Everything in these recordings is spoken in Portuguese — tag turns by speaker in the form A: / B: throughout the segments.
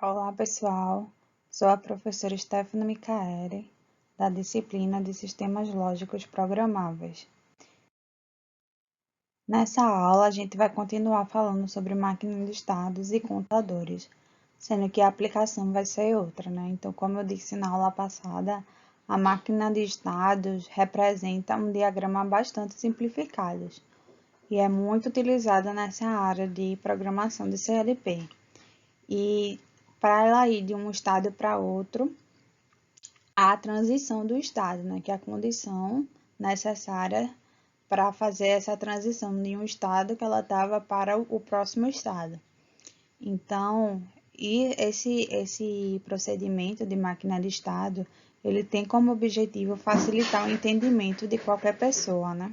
A: Olá, pessoal. Sou a professora Stephanie Micaeli, da disciplina de Sistemas Lógicos Programáveis. Nessa aula, a gente vai continuar falando sobre máquina de estados e contadores, sendo que a aplicação vai ser outra, né? Então, como eu disse na aula passada, a máquina de estados representa um diagrama bastante simplificado e é muito utilizada nessa área de programação de CLP. E para ela ir de um estado para outro, a transição do estado, né, que é a condição necessária para fazer essa transição de um estado que ela estava para o próximo estado. Então, esse procedimento de máquina de estado, ele tem como objetivo facilitar o entendimento de qualquer pessoa, né,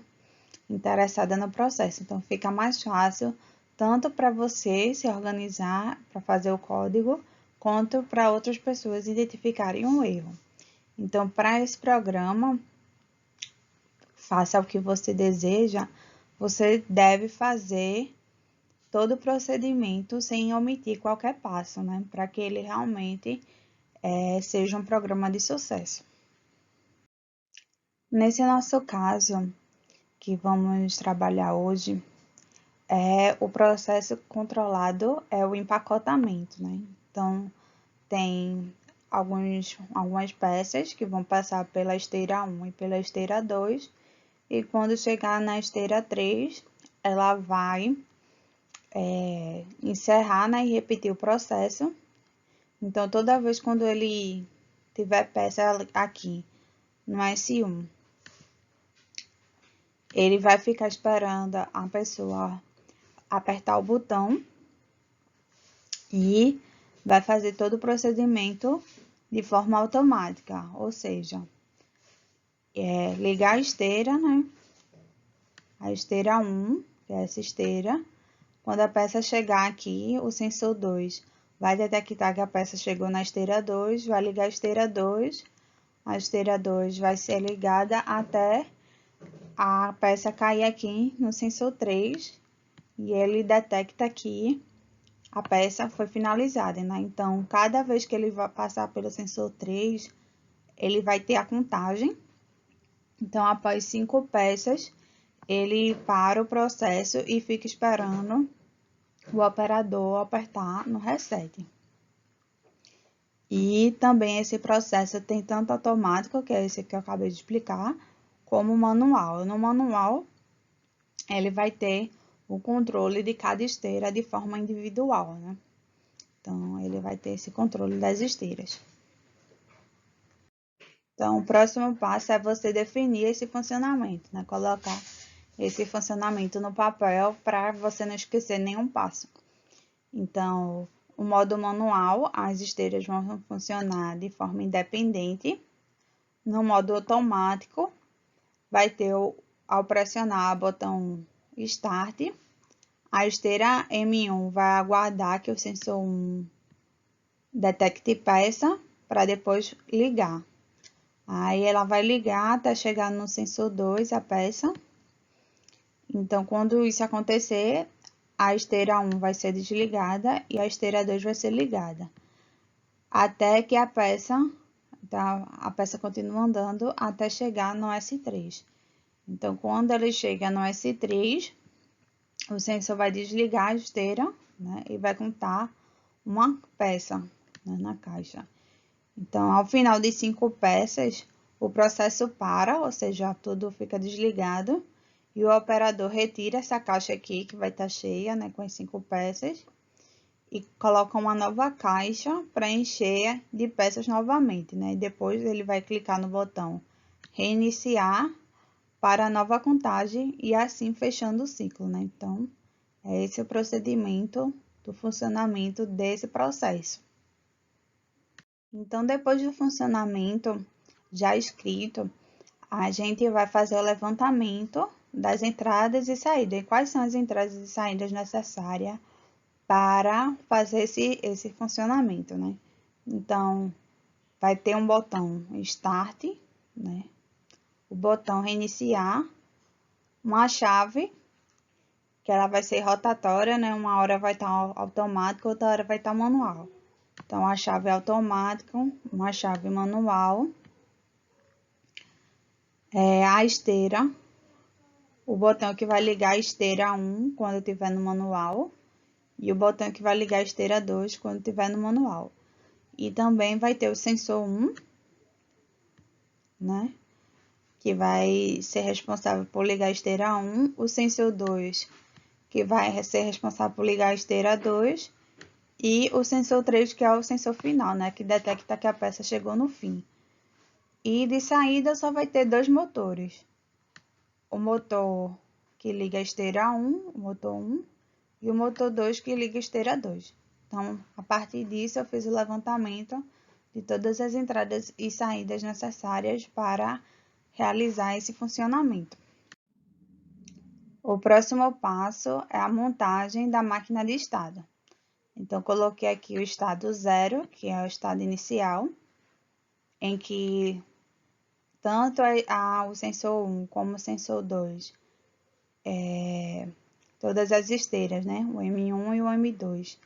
A: interessada no processo. Então, fica mais fácil tanto para você se organizar para fazer o código, quanto para outras pessoas identificarem um erro. Então, para esse programa, faça o que você deseja, você deve fazer todo o procedimento sem omitir qualquer passo, né? Para que ele realmente seja um programa de sucesso. Nesse nosso caso, que vamos trabalhar hoje, o processo controlado é o empacotamento, né? Então, tem algumas peças que vão passar pela esteira 1 e pela esteira 2, e quando chegar na esteira 3, ela vai encerrar, né, e repetir o processo. Então, toda vez quando ele tiver peça aqui no S1, ele vai ficar esperando a pessoa apertar o botão e vai fazer todo o procedimento de forma automática, ou seja, ligar a esteira, né? A esteira 1, que é essa esteira. Quando a peça chegar aqui, o sensor 2 vai detectar que a peça chegou na esteira 2, vai ligar a esteira 2. A esteira 2 vai ser ligada até a peça cair aqui no sensor 3 e ele detecta que a peça foi finalizada, né? Então, cada vez que ele vai passar pelo sensor 3, ele vai ter a contagem. Então, após 5 peças, ele para o processo e fica esperando o operador apertar no reset. E também esse processo tem tanto automático, que é esse que eu acabei de explicar, como manual. No manual, ele vai ter o controle de cada esteira de forma individual, né? Então, ele vai ter esse controle das esteiras. Então, o próximo passo é você definir esse funcionamento, né? Colocar esse funcionamento no papel para você não esquecer nenhum passo. Então, o modo manual, as esteiras vão funcionar de forma independente. No modo automático, vai ter, ao pressionar o botão Start, a esteira M1 vai aguardar que o sensor 1 detecte peça para depois ligar. Aí ela vai ligar até chegar no sensor 2 a peça. Então, quando isso acontecer, a esteira 1 vai ser desligada e a esteira 2 vai ser ligada. Até que a peça continua andando até chegar no S3. Então, quando ele chega no S3, o sensor vai desligar a esteira, né, e vai contar uma peça, né, na caixa. Então, ao final de 5 peças, o processo para, ou seja, tudo fica desligado, e o operador retira essa caixa aqui, que vai estar cheia, né, com as 5 peças, e coloca uma nova caixa para encher de peças novamente, né? E depois ele vai clicar no botão reiniciar para a nova contagem e assim fechando o ciclo, né? Então, esse é o procedimento do funcionamento desse processo. Então, depois do funcionamento já escrito, a gente vai fazer o levantamento das entradas e saídas. E quais são as entradas e saídas necessárias para fazer esse funcionamento, né? Então, vai ter um botão Start, né? o botão reiniciar, uma chave, que ela vai ser rotatória, né? Uma hora vai estar automática, outra hora vai estar manual. Então, a chave automática, uma chave manual, a esteira, o botão que vai ligar a esteira 1 quando estiver no manual, e o botão que vai ligar a esteira 2 quando estiver no manual. E também vai ter o sensor 1, né? Que vai ser responsável por ligar a esteira 1, o sensor 2, que vai ser responsável por ligar a esteira 2, e o sensor 3, que é o sensor final, né? Que detecta que a peça chegou no fim. E de saída só vai ter dois motores. O motor que liga a esteira 1, o motor 1, e o motor 2 que liga a esteira 2. Então, a partir disso, eu fiz o levantamento de todas as entradas e saídas necessárias para realizar esse funcionamento. O próximo passo é a montagem da máquina de estado. Então, coloquei aqui o estado 0, que é o estado inicial, em que tanto o sensor 1 como o sensor 2, todas as esteiras, né? O M1 e o M2,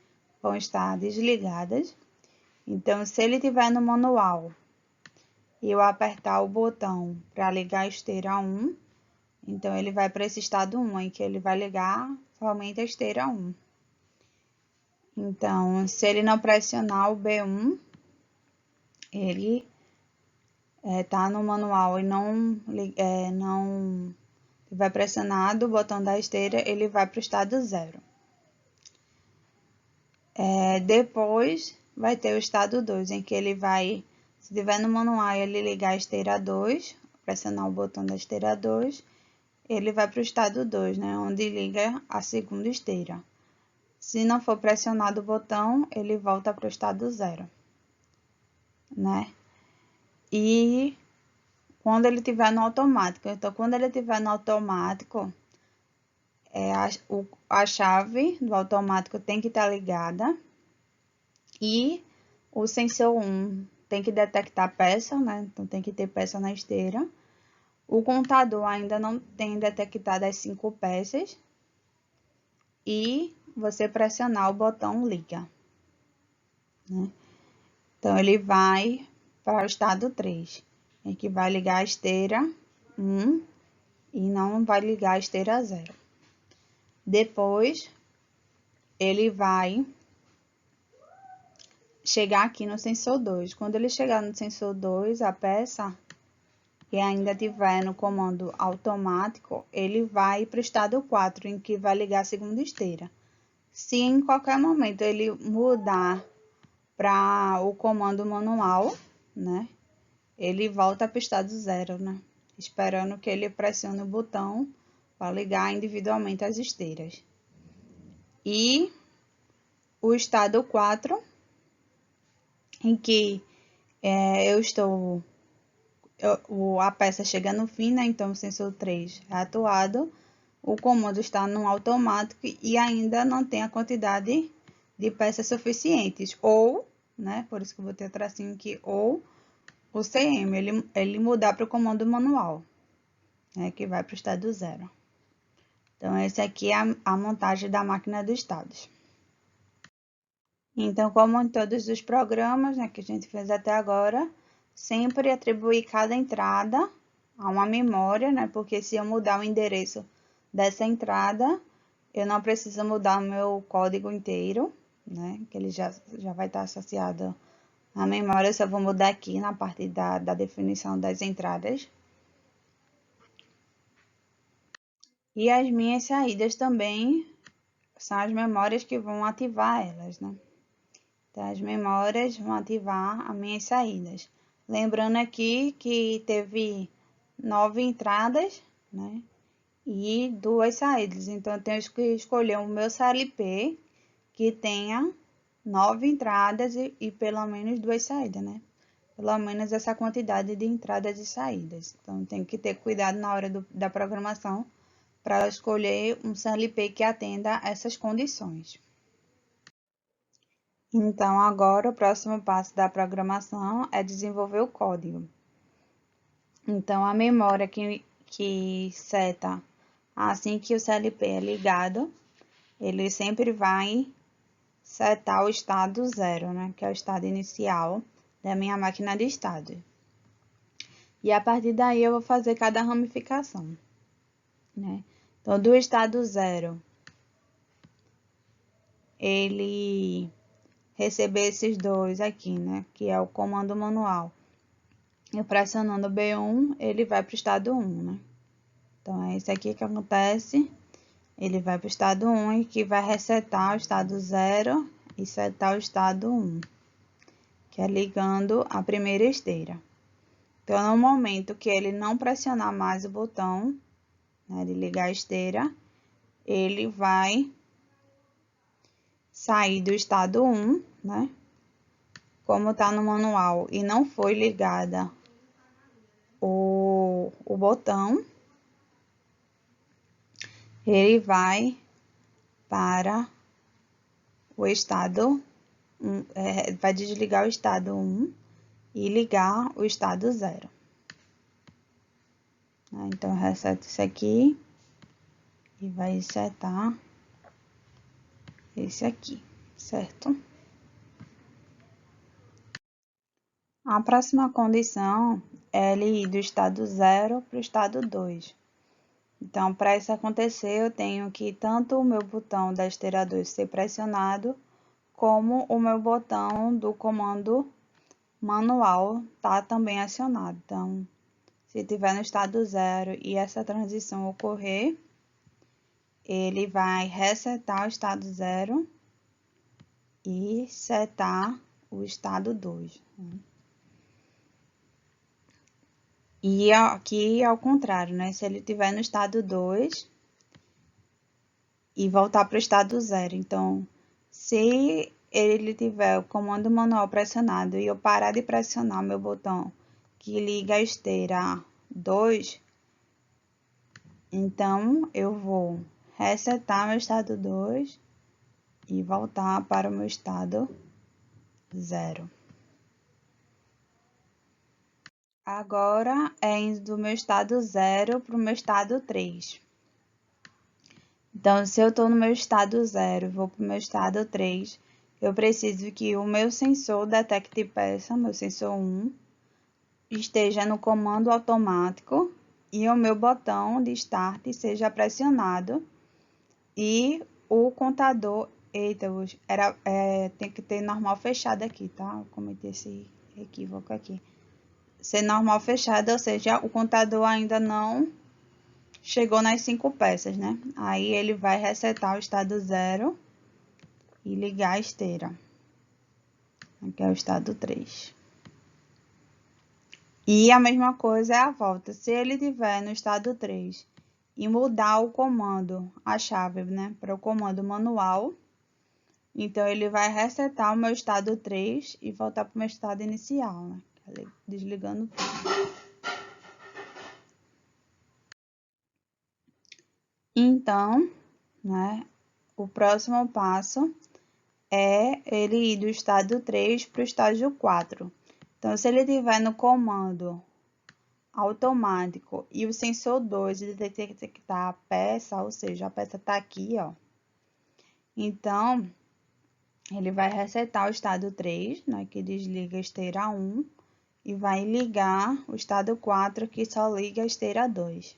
A: vão estar desligadas. Então, se ele estiver no manual e eu apertar o botão para ligar a esteira 1, então ele vai para esse estado 1, em que ele vai ligar somente a esteira 1. Então, se ele não pressionar o B1, ele tá no manual e não tiver pressionado o botão da esteira, ele vai para o estado 0. Depois vai ter o estado 2, em que ele vai, se tiver no manual, ele ligar a esteira 2, pressionar o botão da esteira 2, ele vai para o estado 2, né, onde liga a segunda esteira. Se não for pressionado o botão, ele volta para o estado 0, né? E quando ele estiver no automático, então quando ele estiver no automático, a chave do automático tem que estar ligada e o sensor 1 tem que detectar peça, né? Então tem que ter peça na esteira. O contador ainda não tem detectado as 5 peças e você pressionar o botão liga, né? Então ele vai para o estado 3, em que vai ligar a esteira 1 e não vai ligar a esteira 0. Depois, ele vai chegar aqui no sensor 2. Quando ele chegar no sensor 2, a peça, e ainda tiver no comando automático, ele vai para o estado 4, em que vai ligar a segunda esteira. Se em qualquer momento ele mudar para o comando manual, né, ele volta para o estado 0, né, esperando que ele pressione o botão para ligar individualmente as esteiras. E o estado 4, em que a peça chega no fim, né? Então o sensor 3 é atuado, o comando está no automático e ainda não tem a quantidade de peças suficientes. Ou, né? Por isso que eu vou ter tracinho aqui, ou o CM, ele mudar para o comando manual, né? Que vai para o estado 0. Então, esse aqui é a montagem da máquina dos estados. Então, como em todos os programas, né, que a gente fez até agora, sempre atribuir cada entrada a uma memória, né? Porque se eu mudar o endereço dessa entrada, eu não preciso mudar o meu código inteiro, né? Que ele já vai estar associado à memória, eu só vou mudar aqui na parte da definição das entradas. E as minhas saídas também são as memórias que vão ativar elas, né? Então, as memórias vão ativar as minhas saídas. Lembrando aqui que teve 9 entradas, né? E 2 saídas. Então, eu tenho que escolher o meu CLP que tenha 9 entradas e pelo menos 2 saídas, né? Pelo menos essa quantidade de entradas e saídas. Então, tem que ter cuidado na hora da programação para escolher um CLP que atenda a essas condições. Então, agora o próximo passo da programação é desenvolver o código. Então, a memória que seta assim que o CLP é ligado, ele sempre vai setar o estado 0, né? Que é o estado inicial da minha máquina de estado. E a partir daí eu vou fazer cada ramificação, né? Então, do estado 0, ele receber esses dois aqui, né? Que é o comando manual. Eu pressionando B1, ele vai para o estado 1, né? Então, é isso aqui que acontece. Ele vai para o estado 1 e que vai resetar o estado 0 e setar o estado 1, que é ligando a primeira esteira. Então, no momento que ele não pressionar mais o botão, né, de ligar a esteira, ele vai sair do estado 1, né? Como está no manual e não foi ligada o botão, ele vai para o estado 1, vai desligar o estado 1 e ligar o estado 0. Então, reseta isso aqui e vai setar esse aqui, certo? A próxima condição é ele ir do estado 0 para o estado 2. Então, para isso acontecer, eu tenho que tanto o meu botão da esteira 2 ser pressionado, como o meu botão do comando manual tá também acionado. Então, se tiver no estado 0 e essa transição ocorrer, ele vai resetar o estado 0 e setar o estado 2. E aqui ao contrário, né? Se ele estiver no estado 2 e voltar para o estado 0. Então, se ele tiver o comando manual pressionado e eu parar de pressionar meu botão que liga a esteira 2, então eu vou resetar meu estado 2 e voltar para o meu estado 0. Agora é indo do meu estado 0 para o meu estado 3. Então, se eu estou no meu estado 0 vou para o meu estado 3, eu preciso que o meu sensor detecte peça, meu sensor 1, esteja no comando automático e o meu botão de start seja pressionado e o contador... Eita, tem que ter normal fechado aqui, tá? Eu cometi esse equívoco aqui. Ser normal fechado, ou seja, o contador ainda não chegou nas 5 peças, né? Aí ele vai resetar o estado 0 e ligar a esteira. Aqui é o estado 3. E a mesma coisa é a volta. Se ele estiver no estado 3 e mudar o comando, a chave, né, para o comando manual, então ele vai resetar o meu estado 3 e voltar para o meu estado inicial, né? Desligando tudo. Então, né, o próximo passo é ele ir do estado 3 para o estágio 4. Então, se ele estiver no comando automático e o sensor 2 ele detectar a peça, ou seja, a peça está aqui, ó. Então, ele vai resetar o estado 3, né, que desliga a esteira 1, e vai ligar o estado 4, que só liga a esteira 2.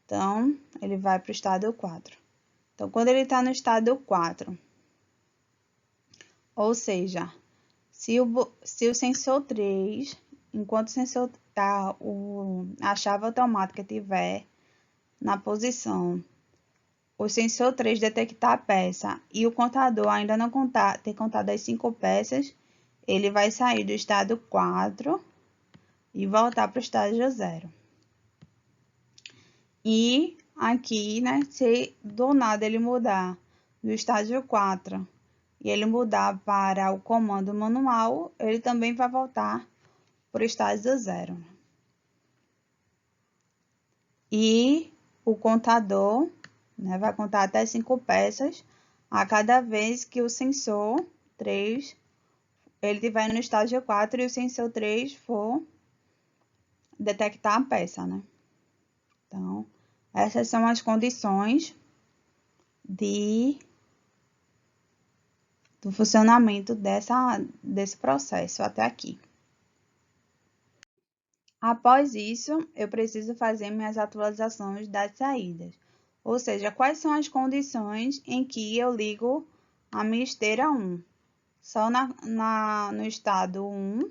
A: Então, ele vai para o estado 4. Então, quando ele está no estado 4, ou seja, se o sensor 3, enquanto o sensor a chave automática estiver na posição, o sensor 3 detectar a peça e o contador ainda não ter contado as 5 peças, ele vai sair do estado 4 e voltar para o estágio 0. E aqui, né, se do nada ele mudar do estágio 4 e ele mudar para o comando manual, ele também vai voltar para o estágio 0. E o contador, né, vai contar até 5 peças a cada vez que o sensor 3 ele estiver no estágio 4 e o sensor 3 for detectar a peça, né? Então, essas são as condições do funcionamento desse processo até aqui. Após isso, eu preciso fazer minhas atualizações das saídas. Ou seja, quais são as condições em que eu ligo a minha esteira 1? Só no estado 1,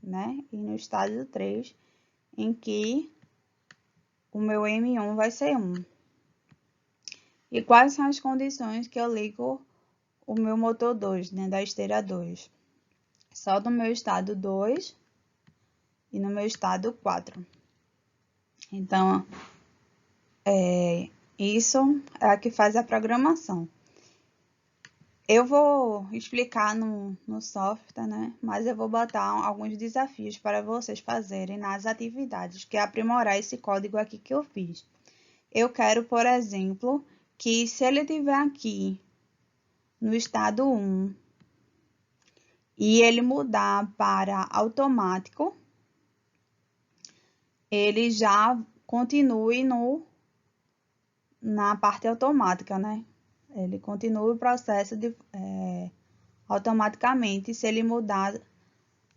A: né? E no estado 3, em que o meu M1 vai ser 1. E quais são as condições que eu ligo o meu motor 2, né? Da esteira 2? Só no meu estado 2 e no meu estado 4. Então, isso é a que faz a programação. Eu vou explicar no software, né? Mas eu vou botar alguns desafios para vocês fazerem nas atividades, que é aprimorar esse código aqui que eu fiz. Eu quero, por exemplo, que se ele estiver aqui no estado 1 e ele mudar para automático, ele já continue na parte automática, né? Ele continua o processo automaticamente se ele mudar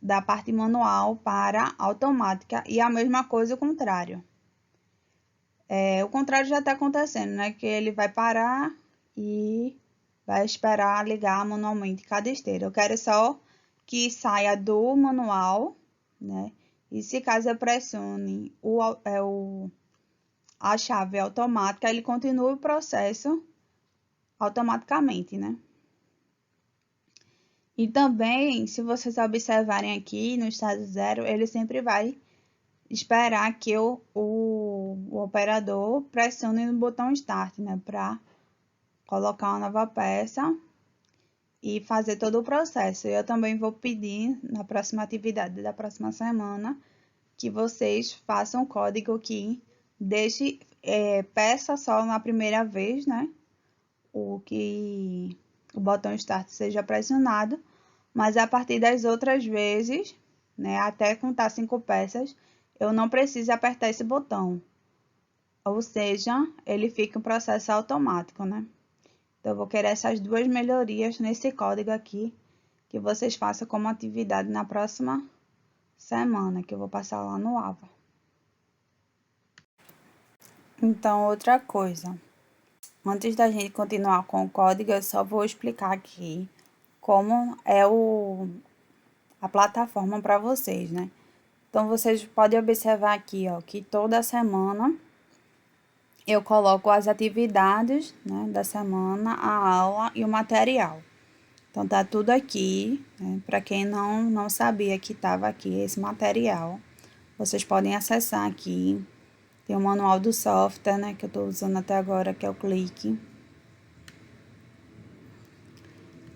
A: da parte manual para automática, e a mesma coisa o contrário. O contrário já está acontecendo, né? Que ele vai parar e vai esperar ligar manualmente cada esteira. Eu quero só que saia do manual, né? E se caso eu pressione a chave automática, ele continua o processo automaticamente, né? E também, se vocês observarem aqui no estado 0, ele sempre vai esperar que o operador pressione no botão Start, né? Para colocar uma nova peça e fazer todo o processo. Eu também vou pedir na próxima atividade da próxima semana que vocês façam um código que deixe peça só na primeira vez, né? O botão Start seja pressionado, mas a partir das outras vezes, né, até contar 5 peças, eu não preciso apertar esse botão. Ou seja, ele fica um processo automático, né? Então, eu vou querer essas duas melhorias nesse código aqui, que vocês façam como atividade na próxima semana, que eu vou passar lá no AVA. Então, outra coisa. Antes da gente continuar com o código, eu só vou explicar aqui como é a plataforma para vocês, né? Então, vocês podem observar aqui, ó, que toda semana eu coloco as atividades, né, da semana, a aula e o material. Então, tá tudo aqui, né? Para quem não sabia que estava aqui esse material, vocês podem acessar aqui. Tem o manual do software, né, que eu estou usando até agora, que é o Click.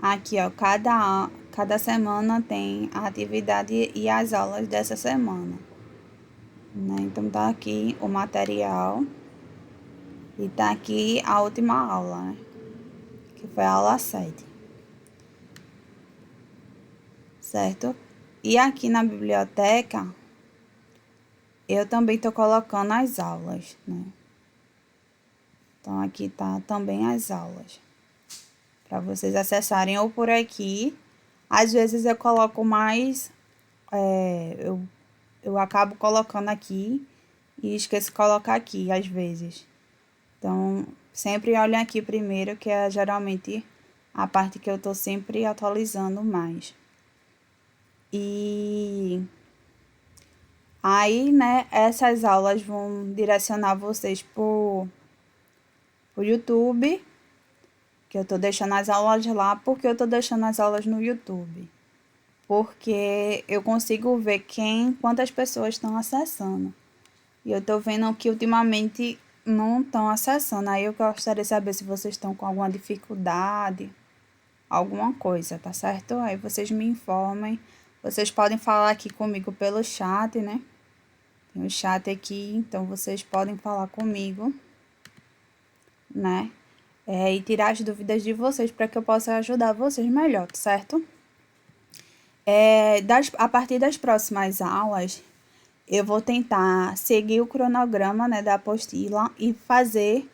A: Aqui, ó, cada semana tem a atividade e as aulas dessa semana, né? Então, tá aqui o material e tá aqui a última aula, né? Que foi a aula 7. Certo? E aqui na biblioteca, eu também tô colocando as aulas, né? Então, aqui tá também as aulas, para vocês acessarem ou por aqui. Às vezes eu coloco mais, eu acabo colocando aqui e esqueço de colocar aqui, às vezes. Então, sempre olhem aqui primeiro, que é geralmente a parte que eu tô sempre atualizando mais. E aí, né, essas aulas vão direcionar vocês pro YouTube, que eu tô deixando as aulas lá. Porque eu tô deixando as aulas no YouTube? Porque eu consigo ver quantas pessoas estão acessando. E eu tô vendo que ultimamente não estão acessando. Aí eu gostaria de saber se vocês estão com alguma dificuldade, alguma coisa, tá certo? Aí vocês me informem. Vocês podem falar aqui comigo pelo chat, né? Tem um chat aqui, então vocês podem falar comigo, né? E tirar as dúvidas de vocês para que eu possa ajudar vocês melhor, certo? A partir das próximas aulas, eu vou tentar seguir o cronograma, né, da apostila e fazer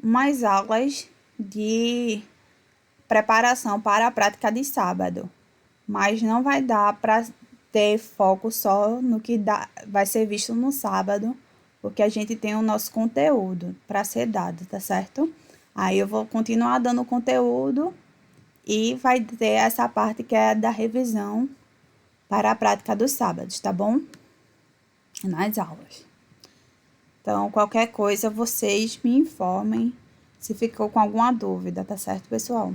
A: umas aulas de preparação para a prática de sábado. Mas não vai dar para ter foco só no que vai ser visto no sábado, porque a gente tem o nosso conteúdo para ser dado, tá certo? Aí eu vou continuar dando conteúdo e vai ter essa parte que é da revisão para a prática dos sábados, tá bom? Nas aulas. Então, qualquer coisa, vocês me informem se ficou com alguma dúvida, tá certo, pessoal?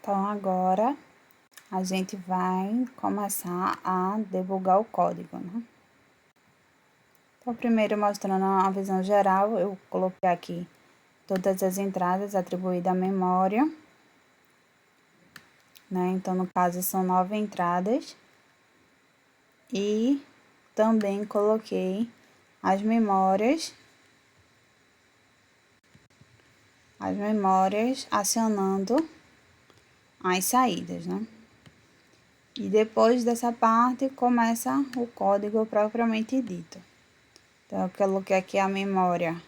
A: Então, agora a gente vai começar a debugar o código, né? Então, primeiro mostrando a visão geral, eu coloquei aqui todas as entradas atribuídas à memória, né? Então, no caso, são 9 entradas. E também coloquei as memórias acionando as saídas, né? E depois dessa parte começa o código propriamente dito. Então, eu coloquei aqui a memória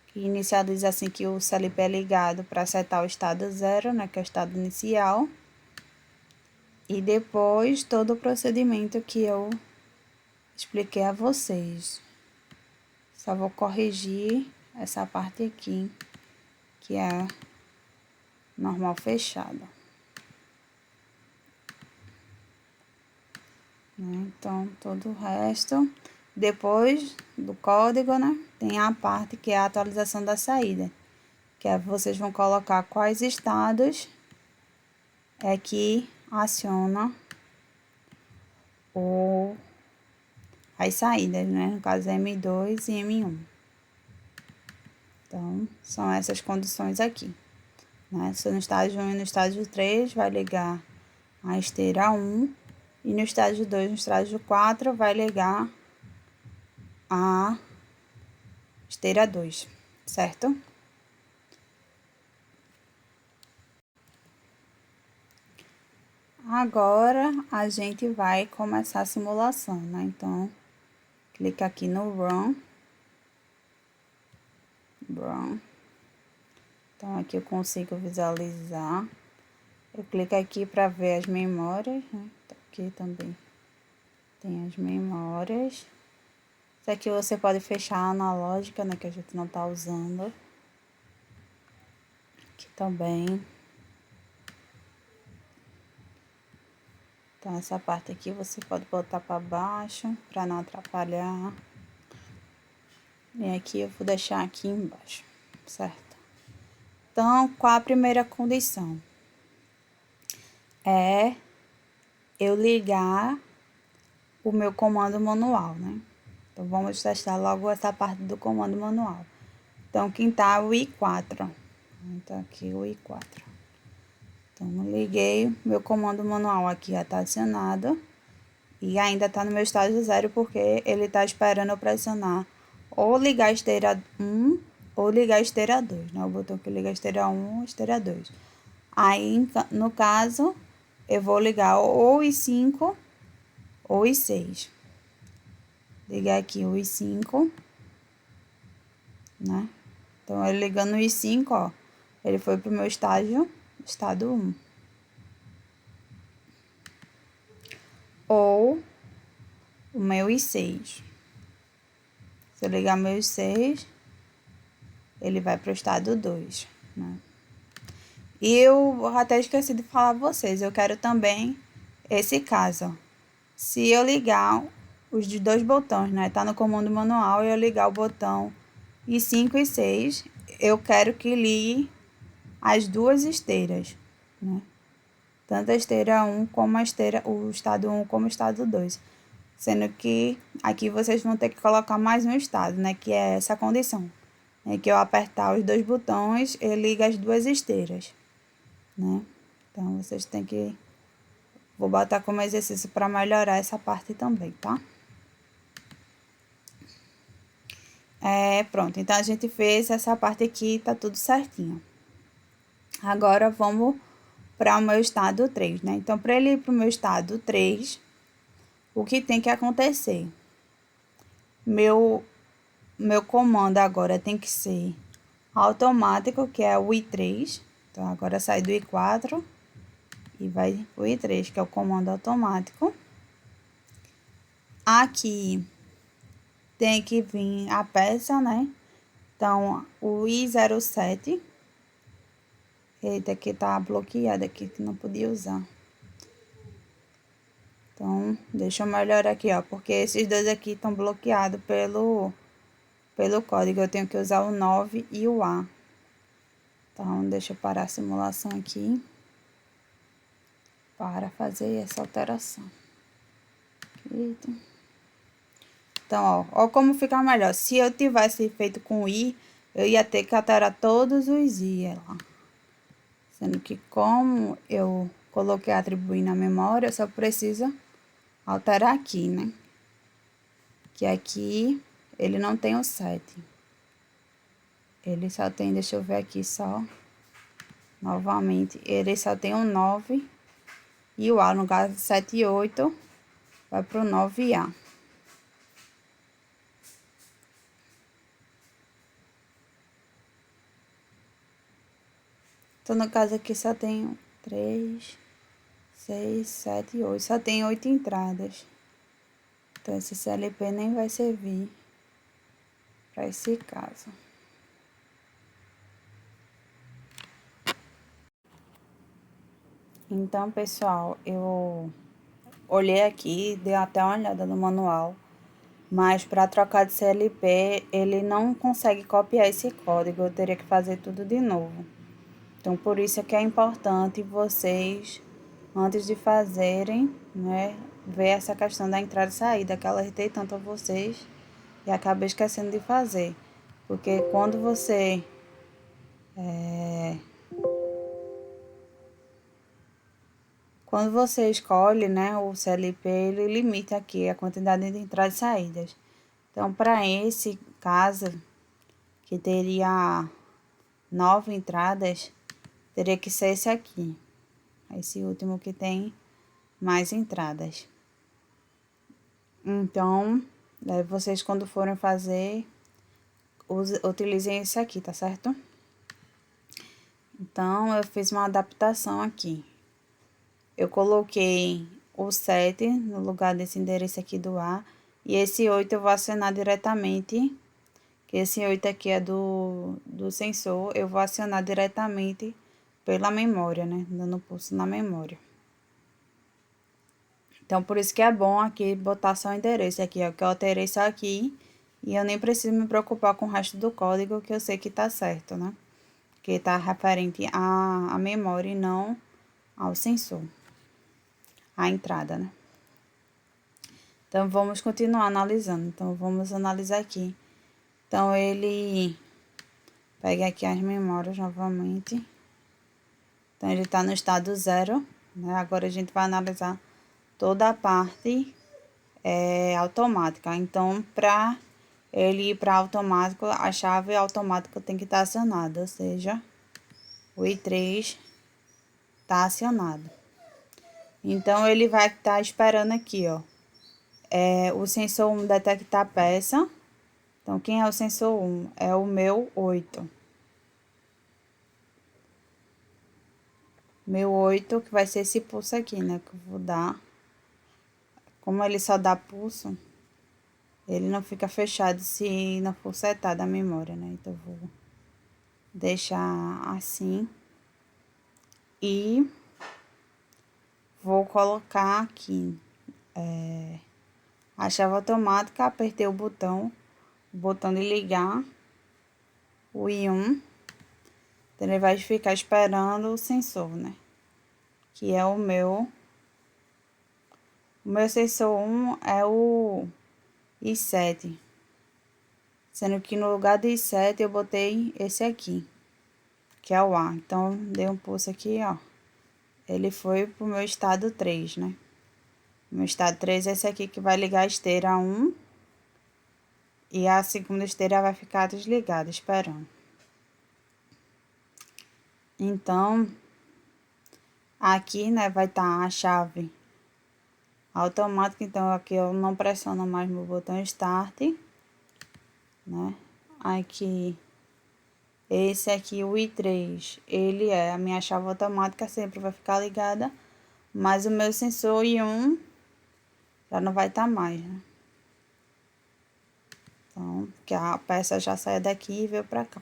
A: que inicializa assim que o CLP é ligado para setar o estado 0, né, que é o estado inicial. E depois todo o procedimento que eu expliquei a vocês. Só vou corrigir essa parte aqui, que é normal fechada. Então, todo o resto, depois do código, né, tem a parte que é a atualização da saída, que é vocês vão colocar quais estados é que aciona as saídas, né, no caso M2 e M1. Então, são essas condições aqui, né, se no estágio 1 e no estágio 3 vai ligar a esteira 1, e no estágio 2, no estágio 4, vai ligar a esteira 2, certo? Agora, a gente vai começar a simulação, né? Então, clica aqui no Run. Então, aqui eu consigo visualizar. Eu clico aqui para ver as memórias, né? Aqui também tem as memórias. Isso aqui você pode fechar a analógica, né? Que a gente não tá usando. Aqui também. Então, essa parte aqui você pode botar para baixo, para não atrapalhar. E aqui eu vou deixar aqui embaixo, certo? Então, qual a primeira condição? É eu ligar o meu comando manual, né? Então, vamos testar logo essa parte do comando manual. Então, quem tá o I4. Então, aqui o I4. Então, liguei meu comando manual aqui, já tá acionado. E ainda tá no meu estágio 0, porque ele tá esperando eu pressionar ou ligar a esteira 1 ou ligar a esteira 2, né? O botão que liga a esteira 1 ou a esteira 2. Aí, no caso, eu vou ligar ou o I5 ou o I6. Ligar aqui o I5, né? Então, ele ligando o I5, ó, ele foi pro meu estado 1. Ou o meu I6. Se eu ligar meu I6, ele vai pro estado 2, né? E eu até esqueci de falar pra vocês, eu quero também esse caso, ó. Se eu ligar os de 2 botões, né, tá no comando manual, e eu ligar o botão I5 e 6, eu quero que ligue as duas esteiras, né? Tanto a esteira 1 como o estado 1 como o estado 2. Sendo que aqui vocês vão ter que colocar mais um estado, né, que é essa condição. É que eu apertar os 2 botões, ele liga as duas esteiras, né? Então, vocês têm que... Vou botar como exercício para melhorar essa parte também, tá? Pronto. Então, a gente fez essa parte aqui, tá tudo certinho. Agora, vamos para o meu estado 3, né? Então, para ele ir para o meu estado 3, o que tem que acontecer? Meu comando agora tem que ser automático, que é o I3. Então, agora sai do I4 e vai o I3, que é o comando automático. Aqui tem que vir a peça, né? Então, o I07. Eita, aqui tá bloqueado aqui, que não podia usar. Então, deixa eu melhorar aqui, ó, porque esses dois aqui estão bloqueados pelo código. Eu tenho que usar o 9 e o A. Então, deixa eu parar a simulação aqui para fazer essa alteração. Eita. Então, ó como fica melhor. Se eu tivesse feito com I, eu ia ter que alterar todos os I lá. Sendo que como eu coloquei atribuir na memória, eu só preciso alterar aqui, né? Que aqui ele não tem o 7. Ele só tem, deixa eu ver aqui só. Novamente, ele só tem o 9 e o A, no caso 7 e 8, vai pro 9A. Então, no caso aqui só tem 3, 6, 7 e 8. Só tem 8 entradas. Então, esse CLP nem vai servir para esse caso. Então, pessoal, eu olhei aqui, dei até uma olhada no manual, mas para trocar de CLP, ele não consegue copiar esse código, eu teria que fazer tudo de novo. Então, por isso é que é importante vocês, antes de fazerem, né, ver essa questão da entrada e saída, que eu alertei tanto a vocês e acabei esquecendo de fazer. Porque quando você escolhe, né, o CLP, ele limita aqui a quantidade de entradas e saídas. Então, para esse caso, que teria 9 entradas, teria que ser esse aqui. Esse último que tem mais entradas. Então, vocês quando forem fazer, utilizem esse aqui, tá certo? Então, eu fiz uma adaptação aqui. Eu coloquei o 7 no lugar desse endereço aqui do A. E esse 8 eu vou acionar diretamente, que esse 8 aqui é do sensor, eu vou acionar diretamente pela memória, né? Dando pulso na memória. Então, por isso que é bom aqui botar só o endereço aqui, ó, que eu alterei só aqui. E eu nem preciso me preocupar com o resto do código, que eu sei que tá certo, né? Que tá referente à memória e não ao sensor. A entrada, né? Então, vamos continuar analisando. Então, vamos analisar aqui. Então, ele pega aqui as memórias novamente. Então, ele tá no estado 0, né? Agora, a gente vai analisar toda a parte automática. Então, para ele ir para automático, a chave automática tem que estar acionada, ou seja, o I3 está acionado. Então, ele vai estar esperando aqui, ó, o sensor 1 detectar a peça. Então, quem é o sensor 1? É o meu 8. Meu 8, que vai ser esse pulso aqui, né, que eu vou dar. Como ele só dá pulso, ele não fica fechado se não for setada a memória, né? Então, eu vou deixar assim. E vou colocar aqui a chave automática, apertei o botão de ligar, o I1. Então, ele vai ficar esperando o sensor, né? Que é o meu sensor 1 é o I7. Sendo que no lugar do I7 eu botei esse aqui, que é o A. Então, dei um pulso aqui, ó. Ele foi pro meu estado 3, né? Meu estado 3 é esse aqui que vai ligar a esteira 1. E a segunda esteira vai ficar desligada, esperando. Então, aqui, né, vai estar a chave automático. Então aqui eu não pressiono mais meu botão Start, né? Aqui, esse aqui, o I3, ele é a minha chave automática, sempre vai ficar ligada, mas o meu sensor I1 já não vai estar mais, né? Então, que a peça já saia daqui e veio pra cá.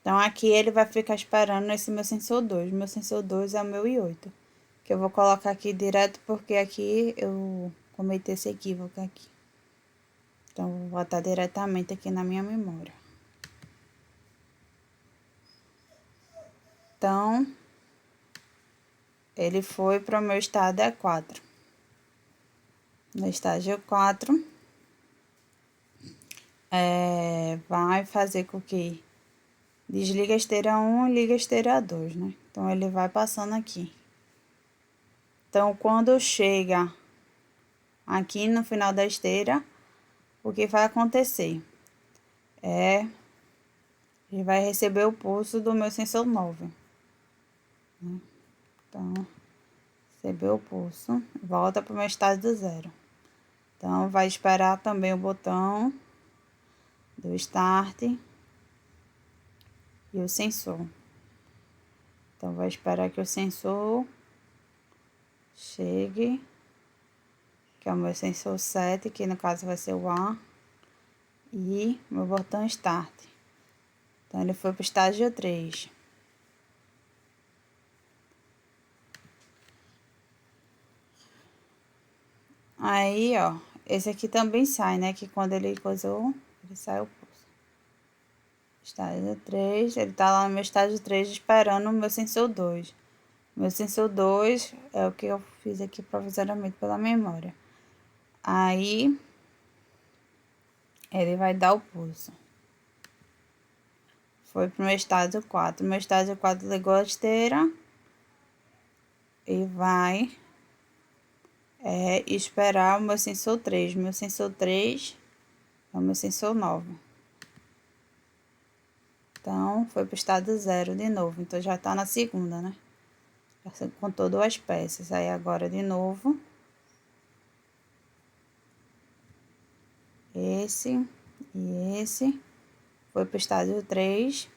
A: Então, aqui ele vai ficar esperando esse meu sensor 2. Meu sensor 2 é o meu I8, que eu vou colocar aqui direto, porque aqui eu cometi esse equívoco aqui. Então, vou botar diretamente aqui na minha memória. Então, ele foi para o meu estágio E4. No estágio 4, vai fazer com que desliga a esteira 1 e liga a esteira 2, né? Então, ele vai passando aqui. Então, quando chega aqui no final da esteira, o que vai acontecer? Ele vai receber o pulso do meu sensor 9. Né? Então, recebeu o pulso, volta para o meu estado do 0. Então, vai esperar também o botão do Start e o sensor. Então, vai esperar que o sensor chegue, que é o meu sensor 7, que no caso vai ser o A, e meu botão Start. Então, ele foi para o estágio 3. Aí, ó, esse aqui também sai, né? Que quando ele coisou, ele sai o pulso. Estágio 3, ele tá lá no meu estágio 3 esperando o meu sensor 2. Meu sensor 2 é o que eu fiz aqui provisoriamente pela memória. Aí, ele vai dar o pulso. Foi pro meu estágio 4. Meu estágio 4 ligou a esteira e vai esperar o meu sensor 3. Meu sensor 3 é o meu sensor 9. Então, foi pro estado 0 de novo. Então, já tá na segunda, né? Já contou 2 peças. Aí, agora de novo. Esse e esse. Foi pro estágio 3.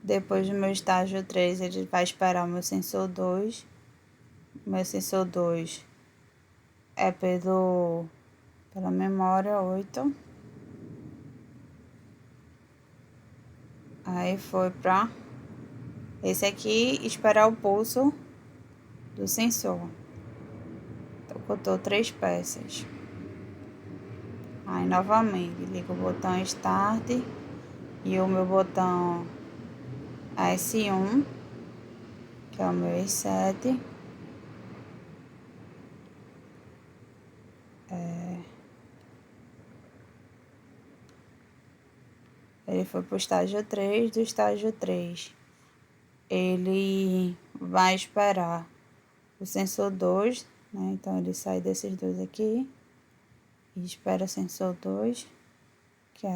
A: Depois do meu estágio 3, ele vai esperar o meu sensor 2. O meu sensor 2 é pela memória 8. Aí foi pra esse aqui esperar o pulso do sensor. Então, botou 3 peças. Aí, novamente, ligo o botão Start e o meu botão S1, que é o meu E7. Ele foi pro estágio 3. Do estágio 3, ele vai esperar o sensor 2, né? Então, ele sai desses dois aqui e espera o sensor 2, que é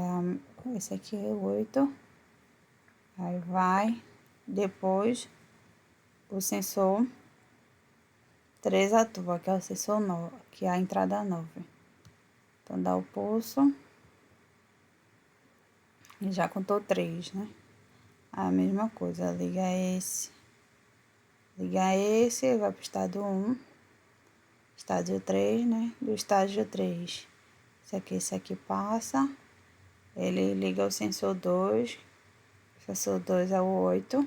A: esse aqui, é o 8. Aí vai, depois, o sensor 3 atua, que é o sensor 9, que é a entrada 9. Então, dá o pulso. E já contou 3, né? A mesma coisa, liga esse, vai pro estágio 1, estágio 3, né? Do estágio 3, esse aqui passa, ele liga o sensor 2, o sensor 2 é o 8,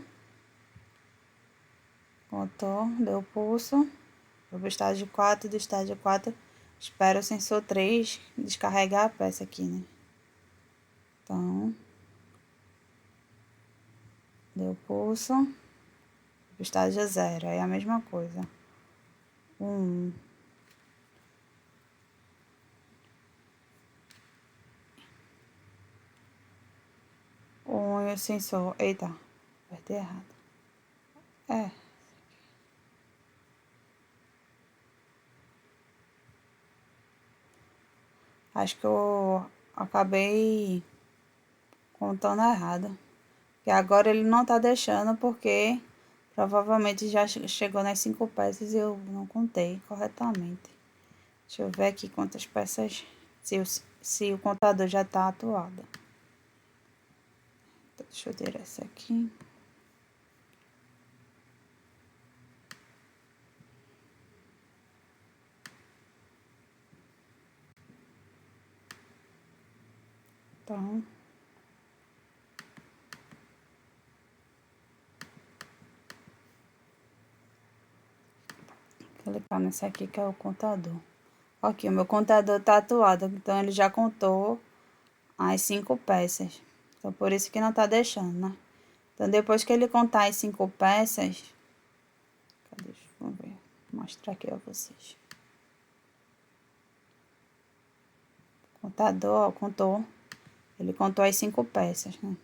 A: contou, deu pulso, vai pro estágio 4, do estágio 4, espera o sensor 3 descarregar a peça aqui, né? Então, deu pulso, pro estágio 0, aí é a mesma coisa. 1, e o sensor. Eita, apertei errado. Acho que eu acabei contando errado. Que agora ele não tá deixando porque Provavelmente já chegou nas 5 peças e eu não contei corretamente. Deixa eu ver aqui quantas peças, se o contador já está atuado. Então, deixa eu tirar essa aqui. Então, vou clicar nesse aqui que é o contador. Aqui, o meu contador tá atuado, então ele já contou as 5 peças. Então, por isso que não tá deixando, né? Então, depois que ele contar as 5 peças... Cadê? Vamos ver. Vou mostrar aqui a vocês. O contador, ó, contou. Ele contou as 5 peças, né?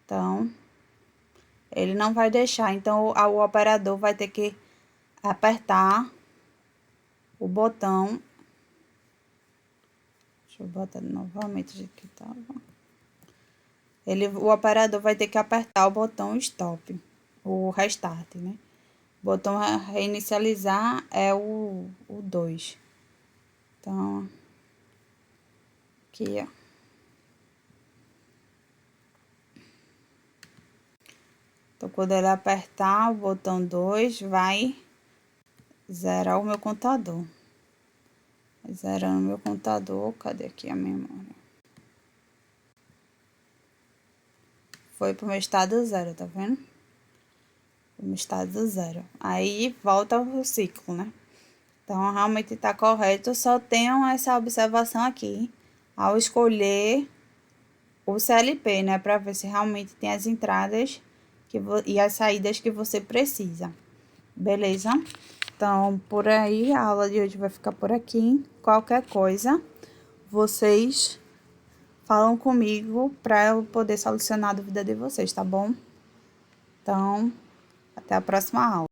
A: Então, ele não vai deixar. Então, o operador vai ter que apertar o botão. Deixa eu botar novamente do jeito que tava. O operador vai ter que apertar o botão stop, o restart, né? O botão reinicializar é o 2. Então, aqui, ó. Então, quando ele apertar o botão 2, vai zerar o meu contador. Zerando meu contador, cadê aqui a memória? Foi pro meu estado 0, tá vendo? No estado 0. Aí volta o ciclo, né? Então, realmente tá correto. Só tenham essa observação aqui ao escolher o CLP, né? Para ver se realmente tem as entradas e as saídas que você precisa. Beleza? Então, por aí, a aula de hoje vai ficar por aqui. Qualquer coisa, vocês falam comigo para eu poder solucionar a dúvida de vocês, tá bom? Então, até a próxima aula.